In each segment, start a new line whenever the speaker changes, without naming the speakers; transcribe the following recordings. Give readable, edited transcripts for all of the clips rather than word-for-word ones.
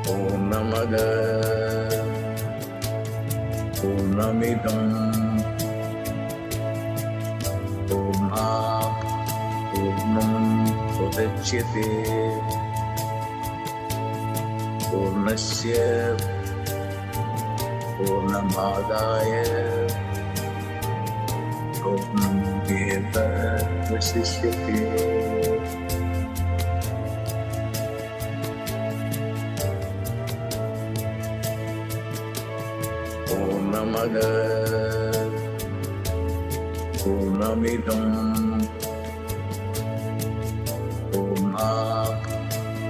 Purnamada Purnamidam Purnat Purnam Pudachyate Purnasya Purnamadaya Purnameva Vasishyate Purnamada Purnamidam Purnat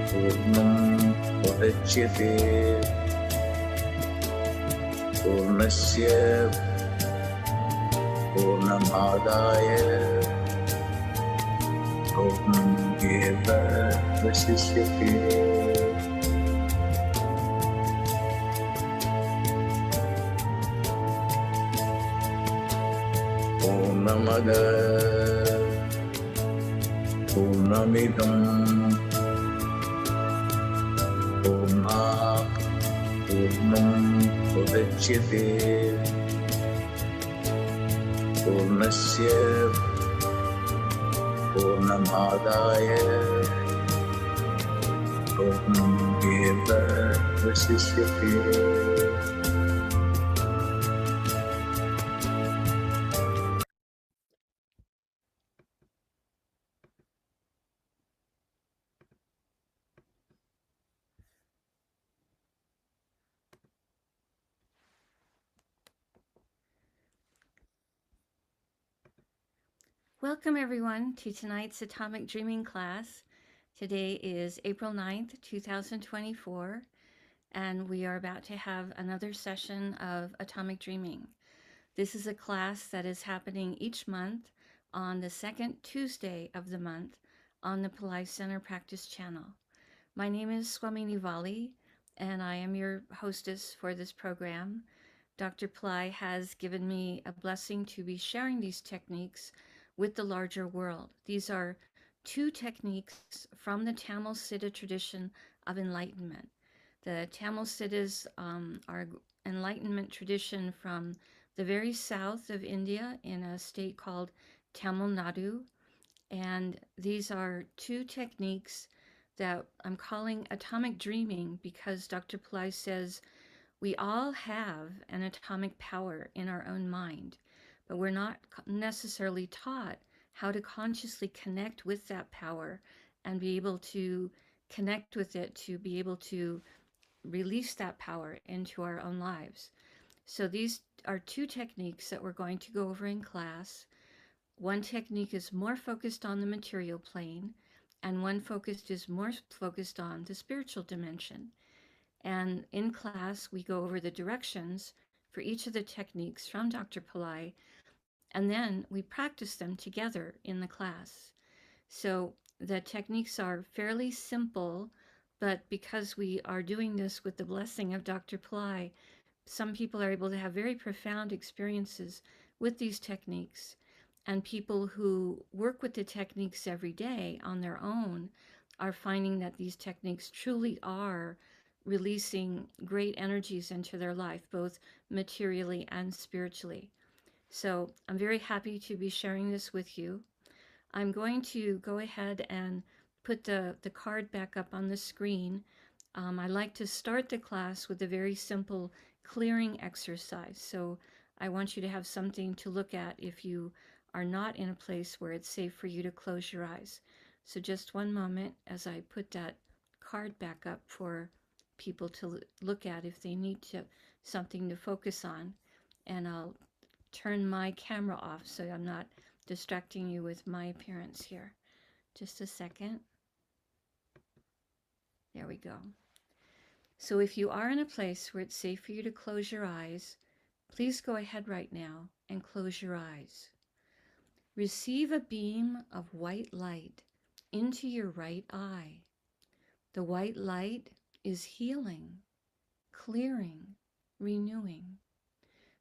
Purnam Pudachyate Purnasya Purnamadaya Purnameva Vasishyate Purnamada Purnamidam Purnat Purnam Pudachyate Purnasya Purnamadaya Purnameva Vasishyate
Welcome everyone to tonight's Atomic Dreaming class. Today is April 9th, 2024, and we are about to have another session of Atomic Dreaming. This is a class that is happening each month on the second Tuesday of the month on the Pillai Center Practice Channel. My name is Swamini Valli, and I am your hostess for this program. Dr. Pillai has given me a blessing to be sharing these techniques with the larger world. These are two techniques from the Tamil Siddha tradition of enlightenment. The Tamil Siddhas are enlightenment tradition from the very south of India in a state called Tamil Nadu. And these are two techniques that I'm calling atomic dreaming because Dr. Pillai says we all have an atomic power in our own mind, but we're not necessarily taught how to consciously connect with that power and be able to connect with it, to be able to release that power into our own lives. So these are two techniques that we're going to go over in class. One technique is more focused on the material plane, and one is more focused on the spiritual dimension. And in class, we go over the directions for each of the techniques from Dr. Pillai, and then we practice them together in the class. So the techniques are fairly simple, but because we are doing this with the blessing of Dr. Pillai, some people are able to have very profound experiences with these techniques. And people who work with the techniques every day on their own are finding that these techniques truly are releasing great energies into their life, both materially and spiritually. So I'm very happy to be sharing this with you. I'm going to go ahead and put the card back up on the screen. I like to start the class with a very simple clearing exercise. So I want you to have something to look at if you are not in a place where it's safe for you to close your eyes. So just one moment as I put that card back up for people to look at if they need something to focus on. And I'll turn my camera off so I'm not distracting you with my appearance here. Just a second. There we go. So if you are in a place where it's safe for you to close your eyes, please go ahead right now and close your eyes. Receive a beam of white light into your right eye. The white light is healing. clearing, renewing.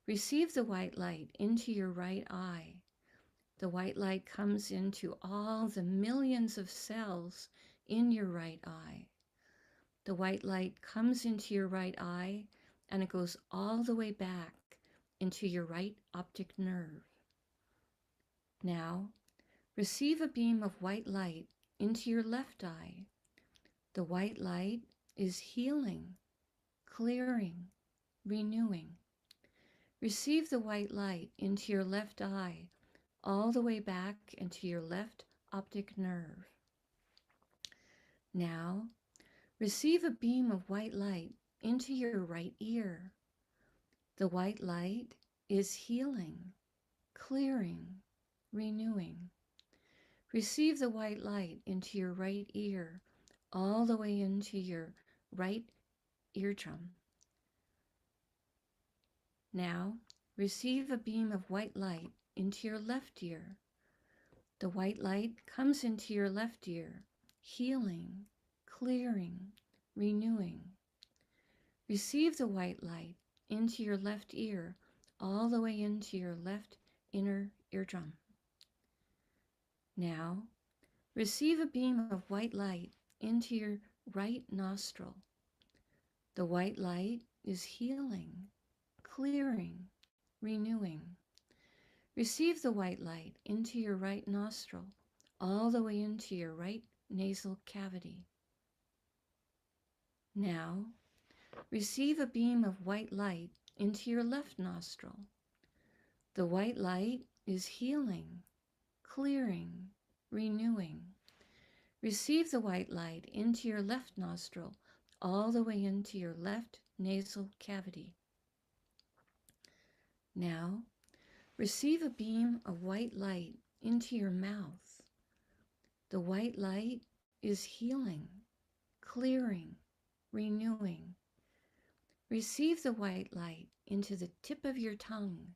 Receive the white light into your right eye. The white light comes into all the millions of cells in your right eye. The white light comes into your right eye and it goes all the way back into your right optic nerve. Now, receive a beam of white light into your left eye. The white light is healing, clearing, renewing. Receive the white light into your left eye, all the way back into your left optic nerve. Now, receive a beam of white light into your right ear. The white light is healing, clearing, renewing. Receive the white light into your right ear, all the way into your right eardrum. Now, receive a beam of white light into your left ear. The white light comes into your left ear, healing, clearing, renewing. Receive the white light into your left ear, all the way into your left inner eardrum. Now, receive a beam of white light into your right nostril. The white light is healing, clearing, renewing. Receive the white light into your right nostril, all the way into your right nasal cavity. Now, receive a beam of white light into your left nostril. The white light is healing, clearing, renewing. Receive the white light into your left nostril, all the way into your left nasal cavity. Now, receive a beam of white light into your mouth. The white light is healing, clearing, renewing. Receive the white light into the tip of your tongue,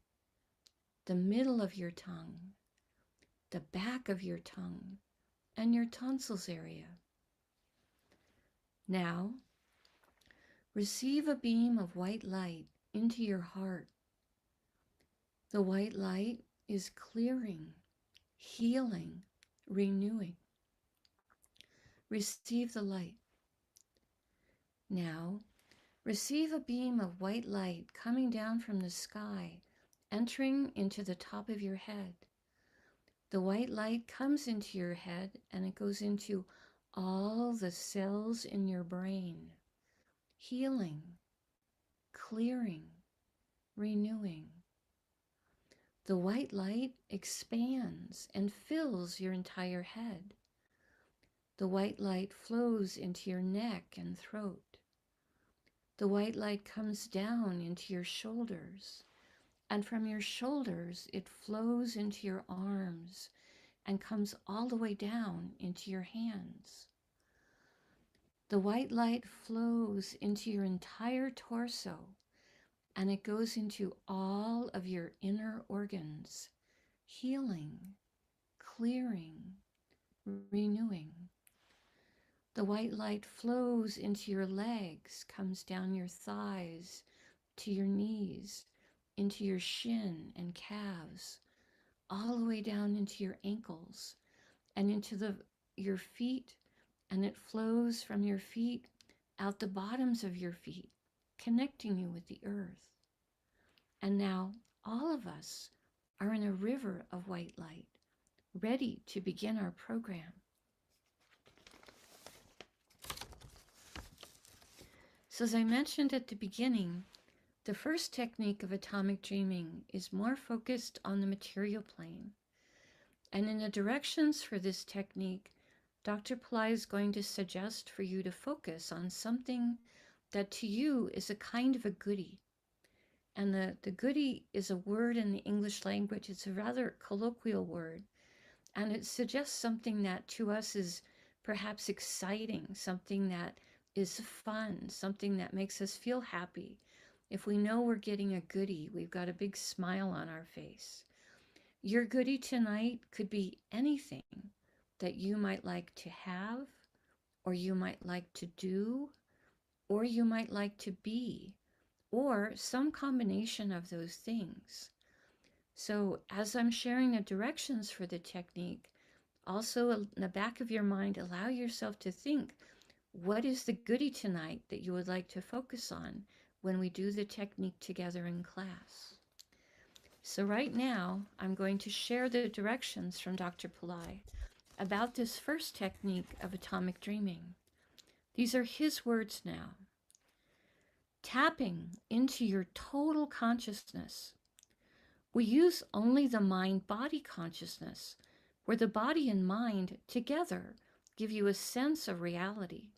the middle of your tongue, the back of your tongue, and your tonsils area. Now, receive a beam of white light into your heart. The white light is clearing, healing, renewing. Receive the light. Now, receive a beam of white light coming down from the sky, entering into the top of your head. The white light comes into your head and it goes into all the cells in your brain, healing, clearing, renewing. The white light expands and fills your entire head. The white light flows into your neck and throat. The white light comes down into your shoulders, and from your shoulders it flows into your arms and comes all the way down into your hands. The white light flows into your entire torso, and it goes into all of your inner organs, healing, clearing, renewing. The white light flows into your legs, comes down your thighs, to your knees, into your shin and calves, all the way down into your ankles and into your feet, and it flows from your feet out the bottoms of your feet, connecting you with the earth. And now all of us are in a river of white light, ready to begin our program. So as I mentioned at the beginning, the first technique of atomic dreaming is more focused on the material plane. And in the directions for this technique, Dr. Pillai is going to suggest for you to focus on something that to you is a kind of a goodie. And the goodie is a word in the English language. It's a rather colloquial word. And it suggests something that to us is perhaps exciting, something that is fun, something that makes us feel happy. If we know we're getting a goodie, we've got a big smile on our face. Your goodie tonight could be anything that you might like to have, or you might like to do, or you might like to be, or some combination of those things. So as I'm sharing the directions for the technique, also in the back of your mind, allow yourself to think, what is the goodie tonight that you would like to focus on when we do the technique together in class? So right now, I'm going to share the directions from Dr. Pillai about this first technique of atomic dreaming. These are his words now. Tapping into your total consciousness. We use only the mind-body consciousness, where the body and mind together give you a sense of reality.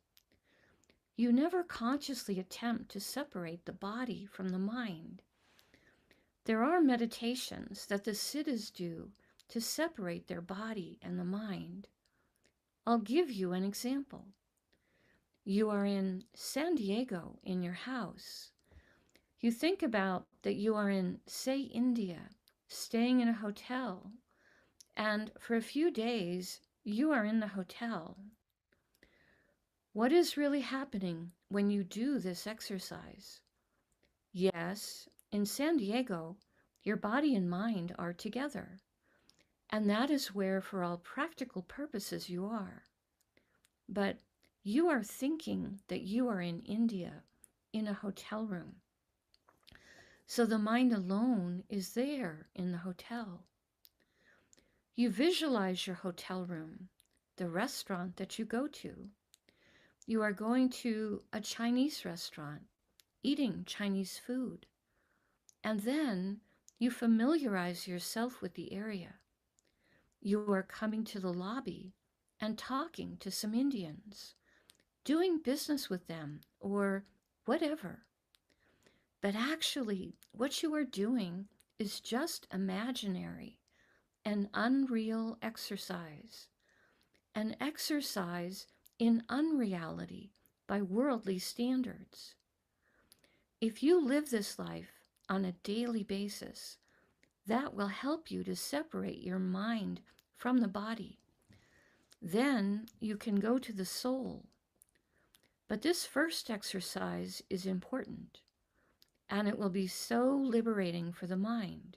You never consciously attempt to separate the body from the mind. There are meditations that the siddhas do to separate their body and the mind. I'll give you an example. You are in San Diego in your house. You think about that you are in, say, India, staying in a hotel, and for a few days you are in the hotel. What is really happening when you do this exercise? Yes, in San Diego, your body and mind are together, and that is where, for all practical purposes, you are. But you are thinking that you are in India, in a hotel room. So the mind alone is there in the hotel. You visualize your hotel room, the restaurant that you go to. You are going to a Chinese restaurant, eating Chinese food. And then you familiarize yourself with the area. You are coming to the lobby and talking to some Indians, doing business with them or whatever. But actually, what you are doing is just imaginary, an unreal exercise, an exercise in unreality by worldly standards. If you live this life on a daily basis, that will help you to separate your mind from the body. Then you can go to the soul. But this first exercise is important, and it will be so liberating for the mind.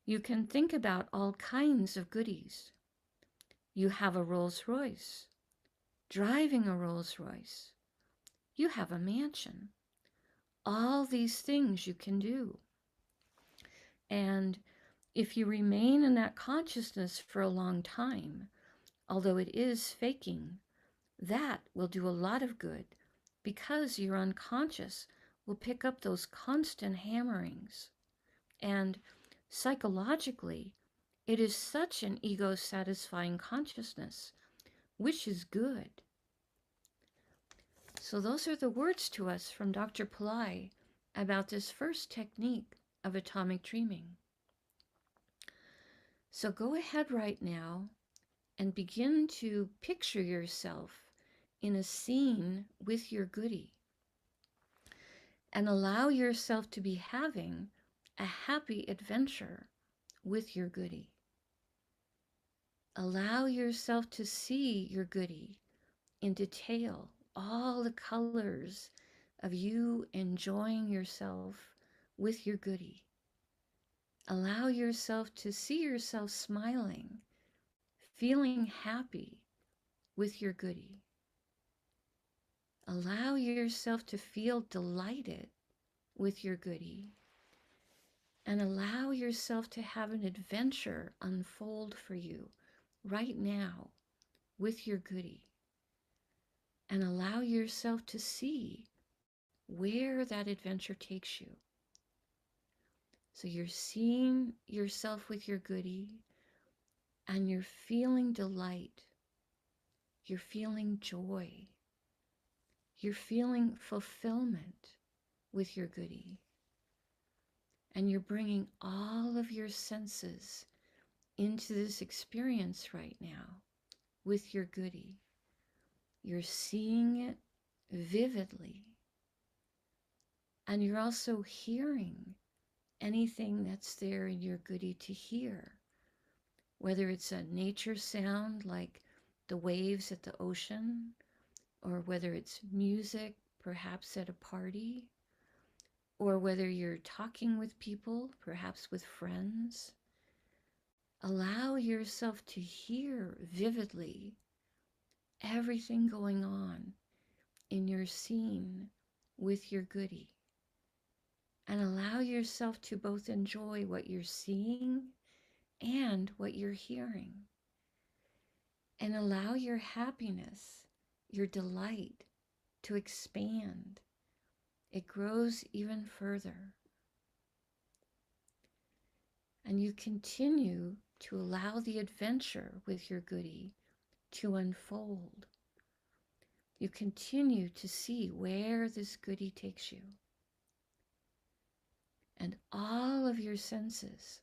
You can think about all kinds of goodies. You have a Rolls Royce, driving a Rolls Royce. You have a mansion. All these things you can do. And if you remain in that consciousness for a long time, although it is faking, that will do a lot of good because your unconscious will pick up those constant hammerings. And psychologically, it is such an ego-satisfying consciousness, which is good. So those are the words to us from Dr. Pillai about this first technique of atomic dreaming. So go ahead right now and begin to picture yourself in a scene with your goodie. And allow yourself to be having a happy adventure with your goodie. Allow yourself to see your goodie in detail, all the colors of you enjoying yourself with your goodie. Allow yourself to see yourself smiling, feeling happy with your goodie. Allow yourself to feel delighted with your goodie. And allow yourself to have an adventure unfold for you right now with your goodie. And allow yourself to see where that adventure takes you. So you're seeing yourself with your goodie, and you're feeling delight. You're feeling joy. You're feeling fulfillment with your goodie. And you're bringing all of your senses into this experience right now with your goodie. You're seeing it vividly. And you're also hearing anything that's there in your goodie to hear, whether it's a nature sound like the waves at the ocean, or whether it's music, perhaps at a party, or whether you're talking with people, perhaps with friends, allow yourself to hear vividly everything going on in your scene with your goodie. And allow yourself to both enjoy what you're seeing and what you're hearing. And allow your happiness, your delight to expand. It grows even further. And you continue to allow the adventure with your goodie to unfold. You continue to see where this goodie takes you. And all of your senses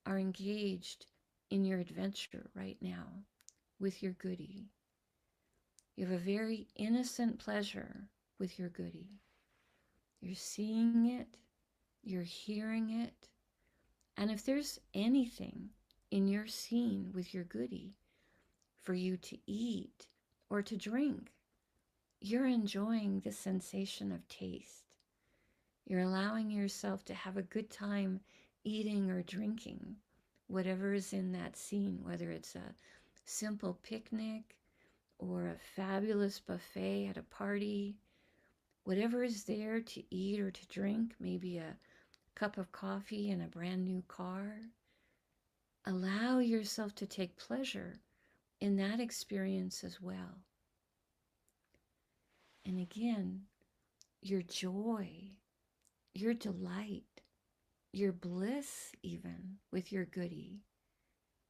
are engaged in your adventure right now with your goodie. You have a very innocent pleasure with your goodie. You're seeing it, you're hearing it, and if there's anything in your scene with your goodie for you to eat or to drink, you're enjoying the sensation of taste. You're allowing yourself to have a good time eating or drinking whatever is in that scene, whether it's a simple picnic or a fabulous buffet at a party, whatever is there to eat or to drink, maybe a cup of coffee in a brand new car. Allow yourself to take pleasure in that experience as well. And again, your joy, your delight, your bliss even with your goodie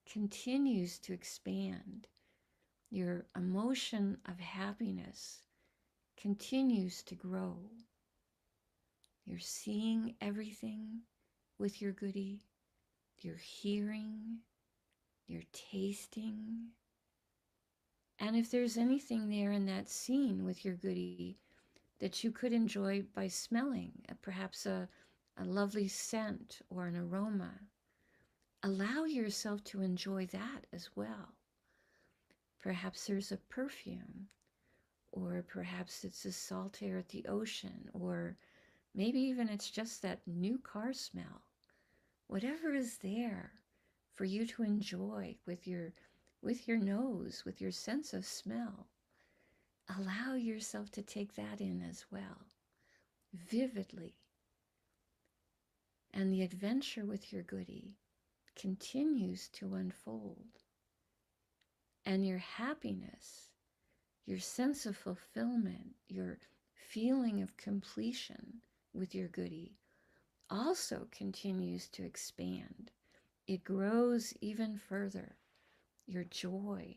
continues to expand. Your emotion of happiness continues to grow. You're seeing everything with your goodie. You're hearing, you're tasting. And if there's anything there in that scene with your goodie that you could enjoy by smelling, perhaps a lovely scent or an aroma, allow yourself to enjoy that as well. Perhaps there's a perfume, or perhaps it's the salt air at the ocean, or maybe even it's just that new car smell. Whatever is there for you to enjoy with your nose, with your sense of smell, allow yourself to take that in as well, vividly. And the adventure with your goodie continues to unfold. And your happiness, your sense of fulfillment, your feeling of completion with your goodie also continues to expand. It grows even further. Your joy,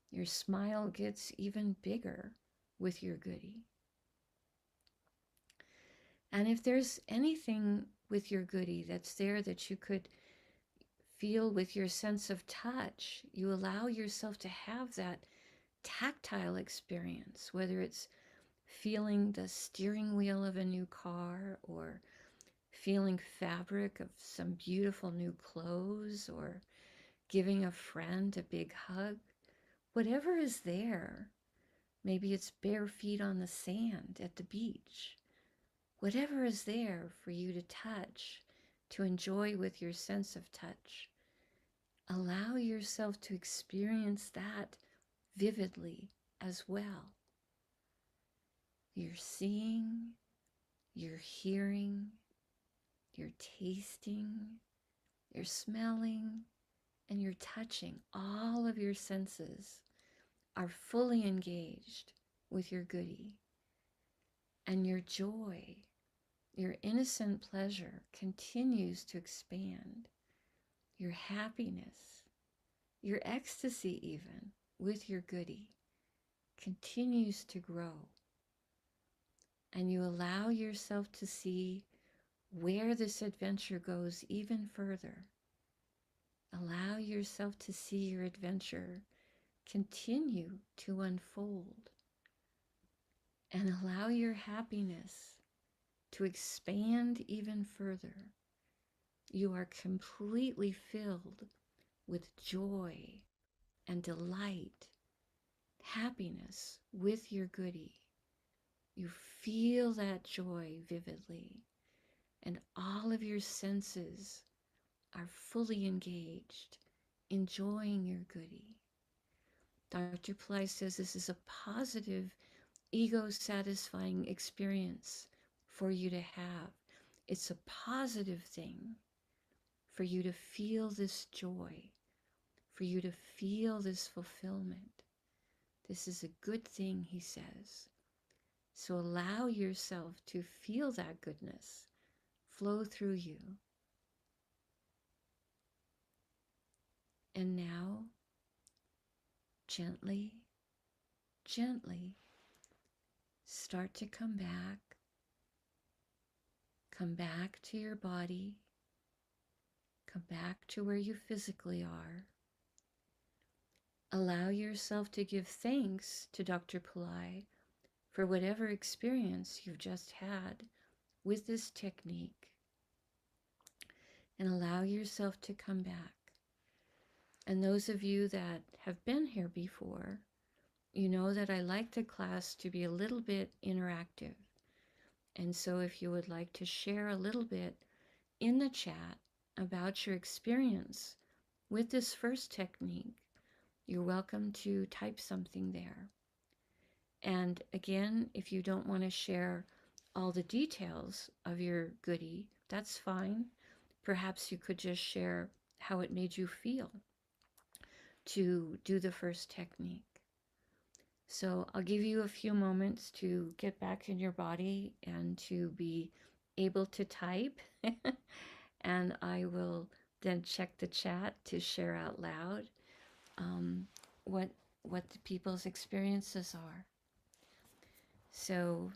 your smile gets even bigger with your goodie. And if there's anything with your goodie that's there that you could feel with your sense of touch, you allow yourself to have that tactile experience, whether it's feeling the steering wheel of a new car, or feeling fabric of some beautiful new clothes, or giving a friend a big hug. Whatever is there, maybe it's bare feet on the sand at the beach. Whatever is there for you to touch, to enjoy with your sense of touch, allow yourself to experience that vividly as well. You're seeing, you're hearing, you're tasting, you're smelling, and you're touching. All of your senses are fully engaged with your goodie. And your joy, your innocent pleasure continues to expand. Your happiness, your ecstasy even with your goodie continues to grow. And you allow yourself to see where this adventure goes even further. Allow yourself to see your adventure continue to unfold. And allow your happiness to expand even further. You are completely filled with joy and delight, happiness with your goodie. You feel that joy vividly. and all of your senses are fully engaged, enjoying your goodie. Dr. Pillai says this is a positive, ego-satisfying experience for you to have. It's a positive thing for you to feel this joy, for you to feel this fulfillment. This is a good thing, he says. So allow yourself to feel that goodness flow through you. And now, gently, gently, start to come back. Come back to your body. Come back to where you physically are. Allow yourself to give thanks to Dr. Pillai for whatever experience you've just had with this technique. And allow yourself to come back. And those of you that have been here before, you know that I like the class to be a little bit interactive. And so if you would like to share a little bit in the chat about your experience with this first technique, you're welcome to type something there. And again, if you don't want to share all the details of your goodie, that's fine. Perhaps you could just share how it made you feel to do the first technique. So I'll give you a few moments to get back in your body and to be able to type. And I will then check the chat to share out loud what the people's experiences are. So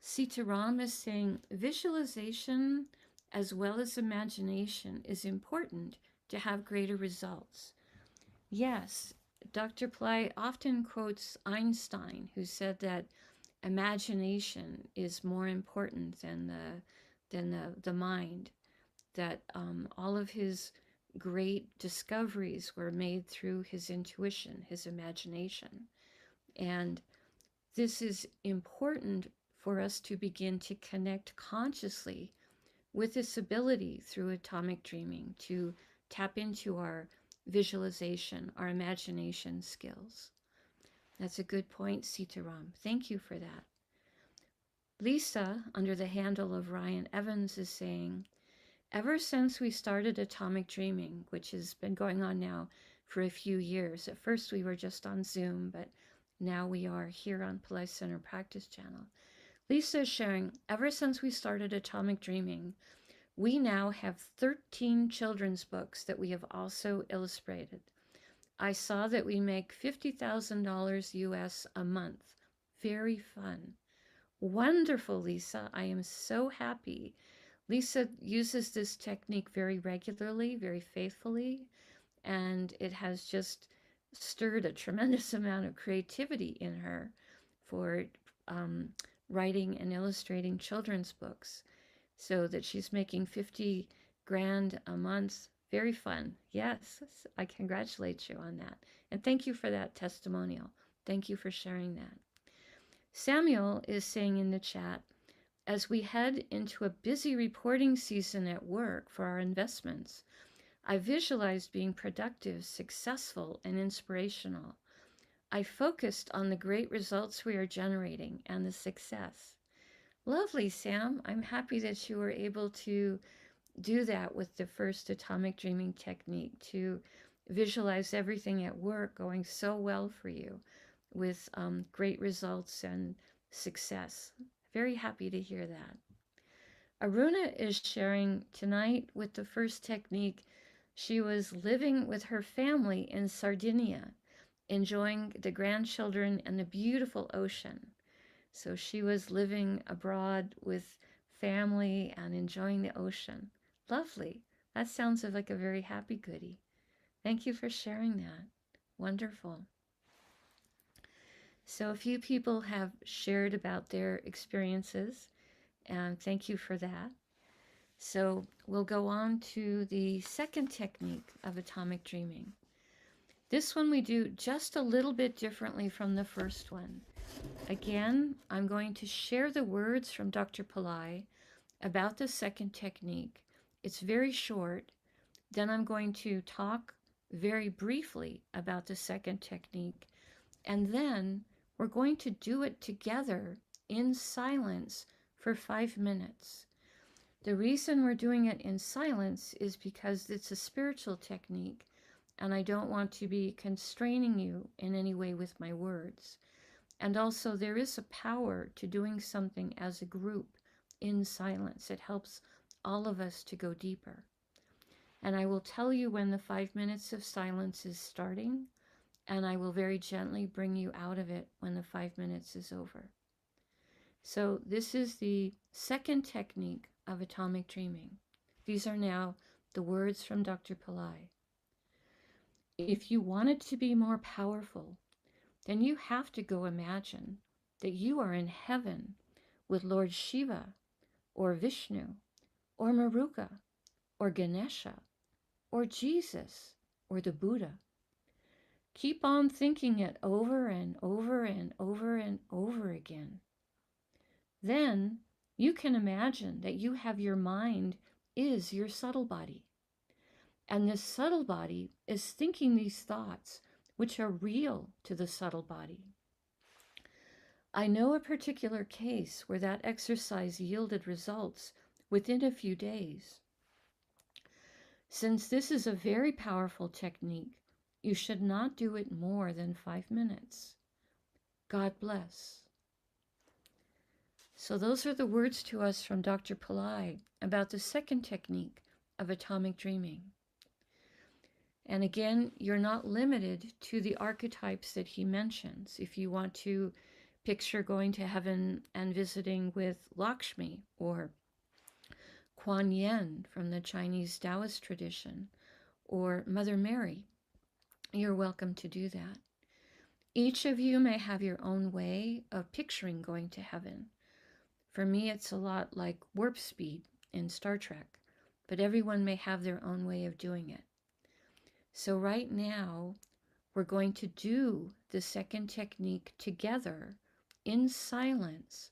Sitaram is saying visualization as well as imagination is important to have greater results. Yes, Dr. Pillai often quotes Einstein, who said that imagination is more important than the mind, that all of his great discoveries were made through his intuition, his imagination. And this is important for us to begin to connect consciously with this ability through atomic dreaming to tap into our visualization, our imagination skills. That's a good point, Sitaram. Thank you for that. Lisa, under the handle of Ryan Evans, is saying, ever since we started atomic dreaming, which has been going on now for a few years, at first we were just on Zoom, but now we are here on Pillai Center Practice Channel. Lisa is sharing, ever since we started atomic dreaming, we now have 13 children's books that we have also illustrated. I saw that we make $50,000 US a month. Very fun. Wonderful, Lisa. I am so happy. Lisa uses this technique very regularly, very faithfully, and it has just stirred a tremendous amount of creativity in her for writing and illustrating children's books, so that she's making 50 grand a month. Very fun. Yes, I congratulate you on that. And thank you for that testimonial. Thank you for sharing that. Samuel is saying in the chat, as we head into a busy reporting season at work for our investments, I visualized being productive, successful, and inspirational. I focused on the great results we are generating and the success. Lovely, Sam. I'm happy that you were able to do that with the first atomic dreaming technique, to visualize everything at work going so well for you with great results and success. Very happy to hear that. Aruna is sharing tonight with the first technique. She was living with her family in Sardinia, enjoying the grandchildren and the beautiful ocean. So she was living abroad with family and enjoying the ocean. Lovely. That sounds like a very happy goodie. Thank you for sharing that. Wonderful. So a few people have shared about their experiences, and thank you for that. So we'll go on to the second technique of atomic dreaming. This one we do just a little bit differently from the first one. Again, I'm going to share the words from Dr. Pillai about the second technique. It's very short. Then I'm going to talk very briefly about the second technique. And then we're going to do it together in silence for 5 minutes. The reason we're doing it in silence is because it's a spiritual technique, and I don't want to be constraining you in any way with my words. And also, there is a power to doing something as a group in silence. It helps all of us to go deeper. And I will tell you when the 5 minutes of silence is starting, and I will very gently bring you out of it when the 5 minutes is over. So this is the second technique of atomic dreaming. These are now the words from Dr. Pillai. If you want it to be more powerful, then you have to go imagine that you are in heaven with Lord Shiva, or Vishnu, or Maruka, or Ganesha, or Jesus, or the Buddha. Keep on thinking it over and over and over and over again. Then you can imagine that you have your mind is your subtle body. And this subtle body is thinking these thoughts which are real to the subtle body. I know a particular case where that exercise yielded results within a few days. Since this is a very powerful technique, you should not do it more than 5 minutes. God bless. So those are the words to us from Dr. Pillai about the second technique of atomic dreaming. And again, you're not limited to the archetypes that he mentions. If you want to picture going to heaven and visiting with Lakshmi or Kuan Yin from the Chinese Taoist tradition, or Mother Mary, you're welcome to do that. Each of you may have your own way of picturing going to heaven. For me, it's a lot like warp speed in Star Trek, but everyone may have their own way of doing it. So right now, we're going to do the second technique together in silence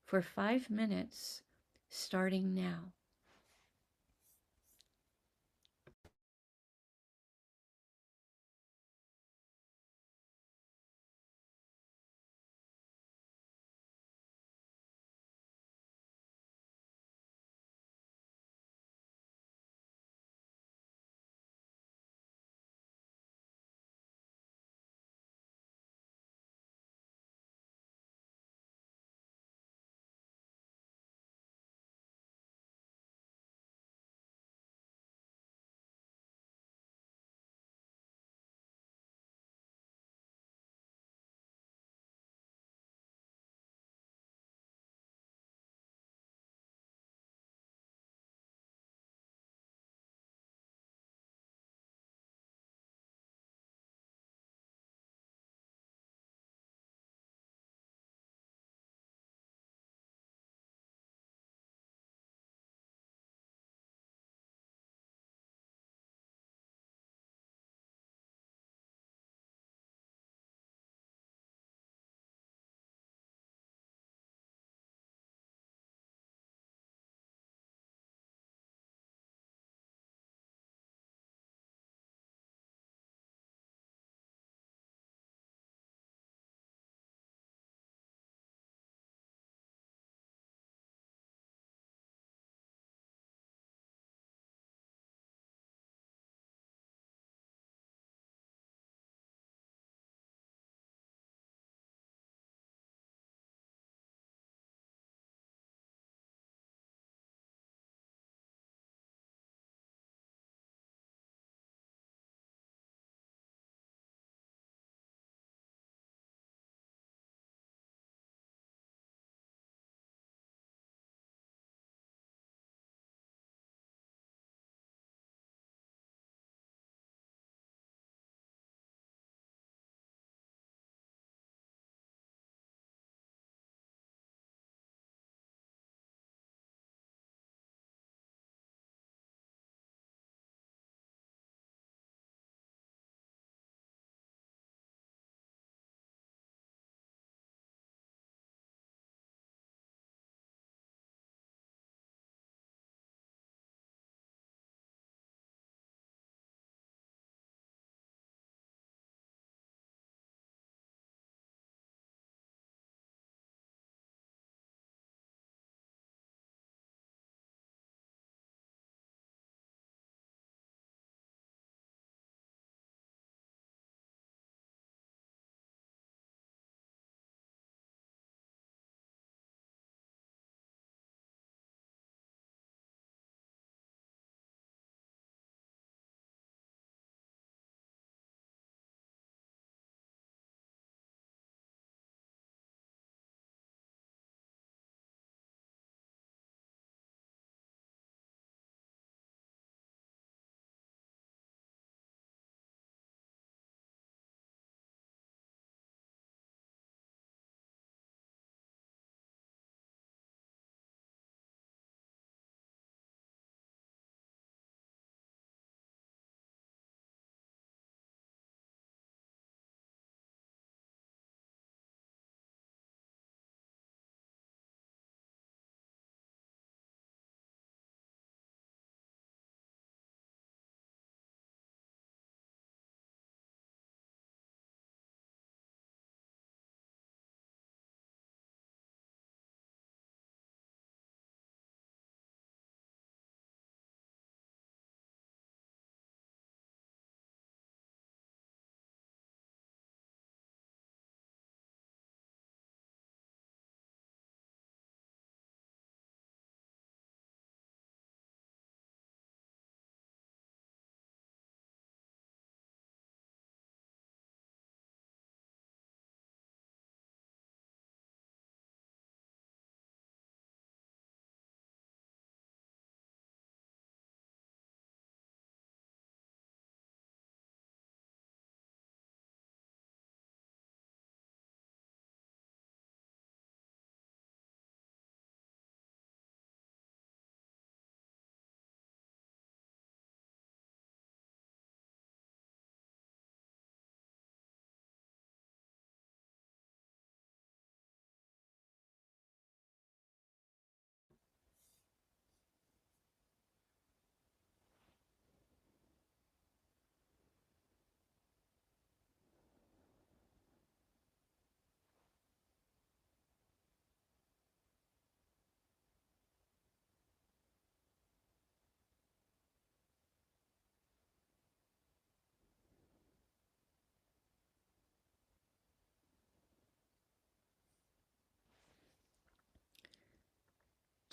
for 5 minutes, starting now.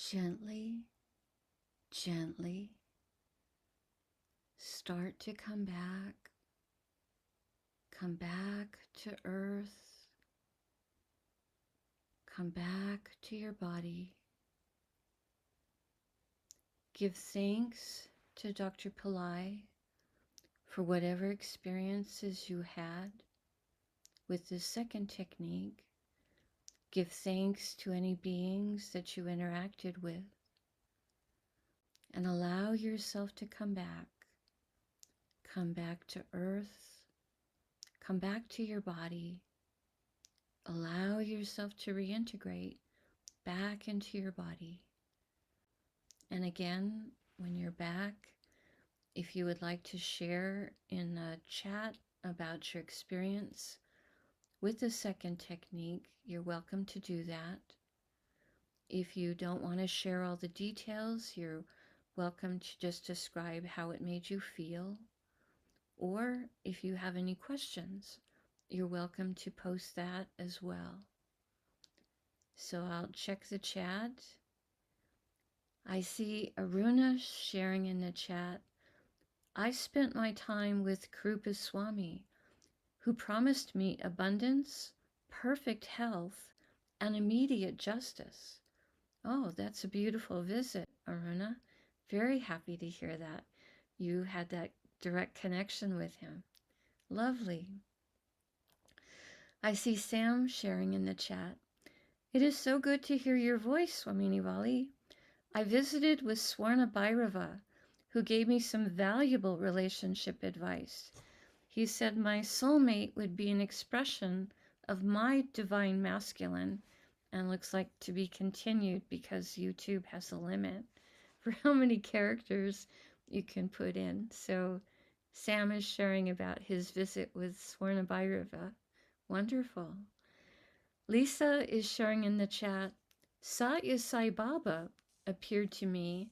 gently, gently start to come back to earth, come back to your body. Give thanks to Dr. Pillai for whatever experiences you had with this second technique. Give thanks to any beings that you interacted with, and allow yourself to come back. Come back to earth, come back to your body. Allow yourself to reintegrate back into your body. And again, when you're back, if you would like to share in the chat about your experience with the second technique, you're welcome to do that. If you don't want to share all the details, you're welcome to just describe how it made you feel. Or if you have any questions, you're welcome to post that as well. So I'll check the chat. I see Aruna sharing in the chat. I spent my time with Krupa Swami, who promised me abundance, perfect health, and immediate justice. Oh, that's a beautiful visit, Aruna. Very happy to hear that. You had that direct connection with him. Lovely. I see Sam sharing in the chat. It is so good to hear your voice, Swamini Valli. I visited with Swarna Bhairava, who gave me some valuable relationship advice. He said my soulmate would be an expression of my divine masculine, and looks like to be continued because YouTube has a limit for how many characters you can put in. So Sam is sharing about his visit with Swarna Bhairava. Wonderful. Lisa is sharing in the chat, Satya Sai Baba appeared to me,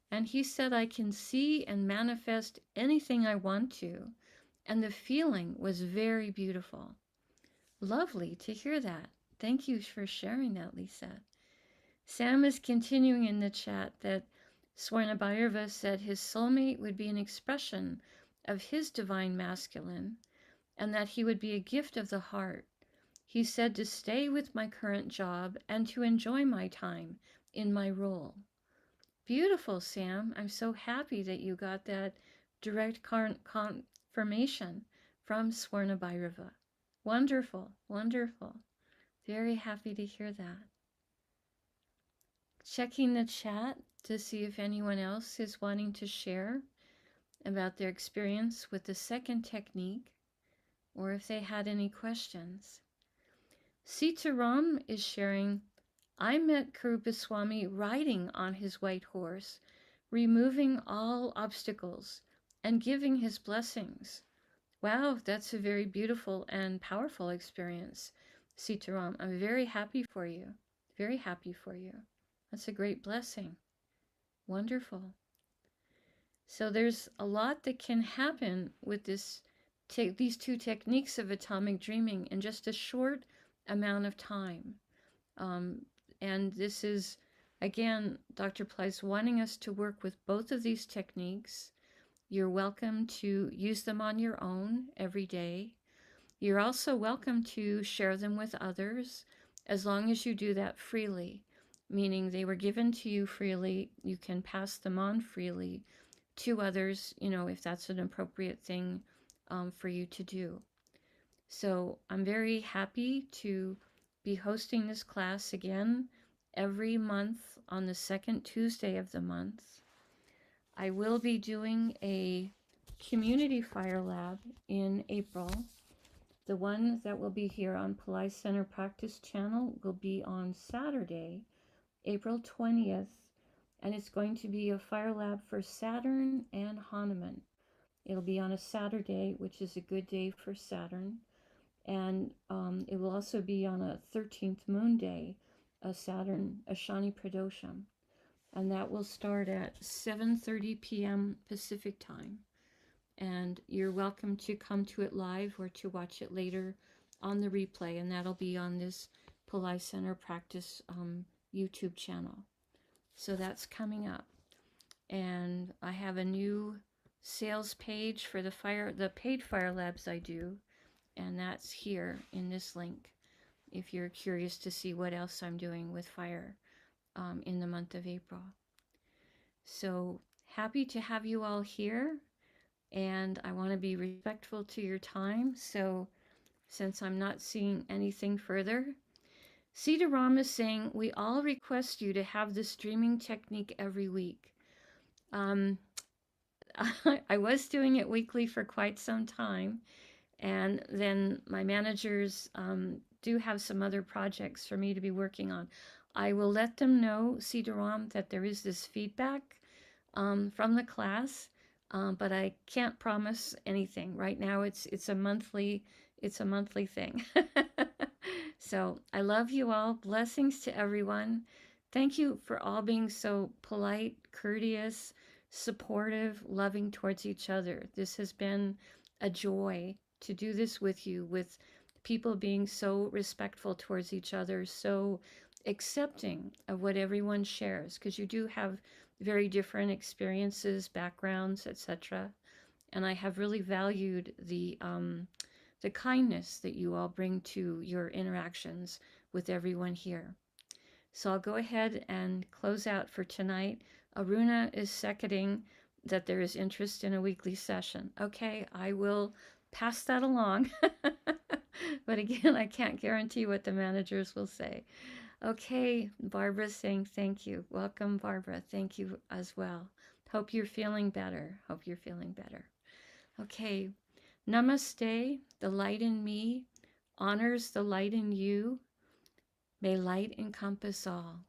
and he said I can see and manifest anything I want to, and the feeling was very beautiful. Lovely to hear that. Thank you for sharing that, Lisa. Sam is continuing in the chat that Swarna Bhairava said his soulmate would be an expression of his divine masculine, and that he would be a gift of the heart. He said to stay with my current job and to enjoy my time in my role. Beautiful, Sam. I'm so happy that you got that direct confirmation from Swarna Bhairava. Wonderful, wonderful. Very happy to hear that. Checking the chat to see if anyone else is wanting to share about their experience with the second technique, or if they had any questions. Sitaram is sharing, I met Karupaswami riding on his white horse, removing all obstacles and giving his blessings. Wow, that's a very beautiful and powerful experience, Sitaram. I'm very happy for you. Very happy for you. That's a great blessing. Wonderful. So there's a lot that can happen with these two techniques of atomic dreaming in just a short amount of time. And this is, again, Dr. Pillai's wanting us to work with both of these techniques. You're welcome to use them on your own every day. You're also welcome to share them with others, as long as you do that freely, meaning they were given to you freely. You can pass them on freely to others, if that's an appropriate thing for you to do. So I'm very happy to be hosting this class again every month on the second Tuesday of the month. I will be doing a community fire lab in April. The one that will be here on Pillai Center Practice Channel will be on Saturday, April 20th, and it's going to be a fire lab for Saturn and Hanuman. It'll be on a Saturday, which is a good day for Saturn, and it will also be on a 13th moon day, a Saturn Ashani Pradosham, and that will start at 7:30 p.m. Pacific time. And you're welcome to come to it live or to watch it later on the replay, and that'll be on this Pillai Center Practice YouTube channel. So that's coming up. And I have a new sales page for the paid fire labs I do, and that's here in this link if you're curious to see what else I'm doing with fire in the month of April. So happy to have you all here, and I want to be respectful to your time. So since I'm not seeing anything further, Siddha Ram is saying, we all request you to have this dreaming technique every week. I was doing it weekly for quite some time, and then my managers do have some other projects for me to be working on. I will let them know, Siddha Ram, that there is this feedback from the class, but I can't promise anything. Right now it's a monthly thing. So I love you all. Blessings to everyone. Thank you for all being so polite, courteous, supportive, loving towards each other. This has been a joy to do this with you, with people being so respectful towards each other, so accepting of what everyone shares, because you do have very different experiences, backgrounds, etc. And I have really valued the kindness that you all bring to your interactions with everyone here. So I'll go ahead and close out for tonight. Aruna is seconding that there is interest in a weekly session. Okay, I will pass that along. But again, I can't guarantee what the managers will say. Okay, Barbara's saying thank you. Welcome, Barbara. Thank you as well. Hope you're feeling better. Hope you're feeling better. Okay, namaste. The light in me honors the light in you. May light encompass all.